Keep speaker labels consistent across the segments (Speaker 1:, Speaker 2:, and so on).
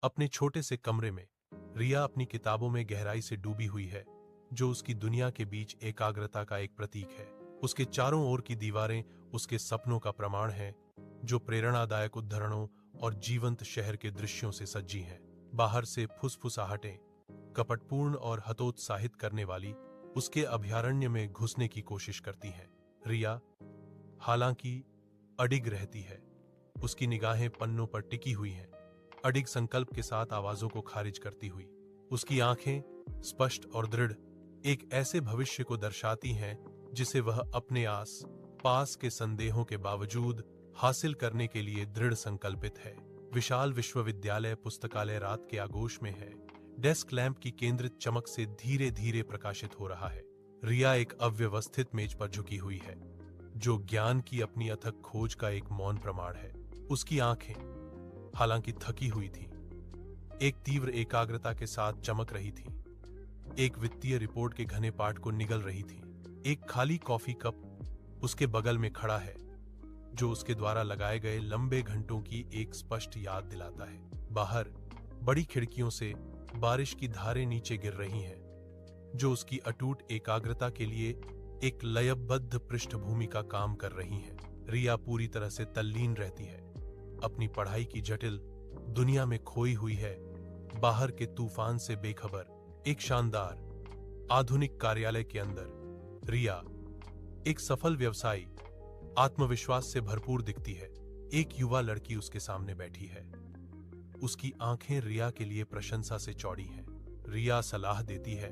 Speaker 1: अपने छोटे से कमरे में रिया अपनी किताबों में गहराई से डूबी हुई है, जो उसकी दुनिया के बीच एकाग्रता का एक प्रतीक है। उसके चारों ओर की दीवारें उसके सपनों का प्रमाण हैं, जो प्रेरणादायक उद्धरणों और जीवंत शहर के दृश्यों से सजी हैं। बाहर से फुसफुसाहटें, कपटपूर्ण और हतोत्साहित करने वाली, उसके अभयारण्य में घुसने की कोशिश करती हैं। रिया, हालांकि, अडिग रहती है। उसकी निगाहें पन्नों पर टिकी हुई हैं, अडिग संकल्प के साथ आवाजों को खारिज करती हुई। उसकी आंखें स्पष्ट और दृढ़ एक ऐसे भविष्य को दर्शाती हैं जिसे वह अपने आस पास के संदेहों के बावजूद हासिल करने के लिए दृढ़ संकल्पित है। विशाल विश्वविद्यालय पुस्तकालय रात के आगोश में है। डेस्क लैंप की केंद्रित चमक से धीरे धीरे प्रकाशित हो रहा है। रिया एक अव्यवस्थित मेज पर झुकी हुई है, जो ज्ञान की अपनी अथक खोज का एक मौन प्रमाण है। उसकी आंखें, हालांकि थकी हुई थीं, एक तीव्र एकाग्रता के साथ चमक रही थीं। एक वित्तीय रिपोर्ट के घने पाठ को निगल रही थीं। एक खाली कॉफी कप उसके बगल में खड़ा है, जो उसके द्वारा लगाए गए लंबे घंटों की एक स्पष्ट याद दिलाता है। बाहर बड़ी खिड़कियों से बारिश की धारें नीचे गिर रही हैं, जो उसकी अटूट एकाग्रता के लिए एक लयबद्ध पृष्ठभूमि का काम कर रही हैं। रिया पूरी तरह से तल्लीन रहती है, अपनी पढ़ाई की जटिल दुनिया में खोई हुई है। बाहर के तूफान से बेखबर एक शानदार आधुनिक कार्यालय के अंदर रिया, एक सफल व्यवसायी, आत्मविश्वास से भरपूर दिखती है। एक युवा लड़की उसके सामने बैठी है। उसकी आंखें रिया के लिए प्रशंसा से चौड़ी हैं। रिया सलाह देती है।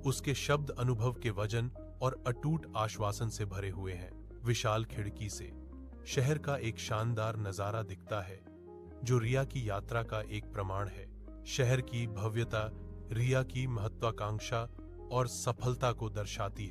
Speaker 1: उसके शब्द अनुभव के वजन और अटूट आश्वासन से भरे हुए हैं। विशाल खिड़की से शहर का एक शानदार नजारा दिखता है, जो रिया की यात्रा का एक प्रमाण है। शहर की भव्यता रिया की महत्वाकांक्षा और सफलता को दर्शाती है।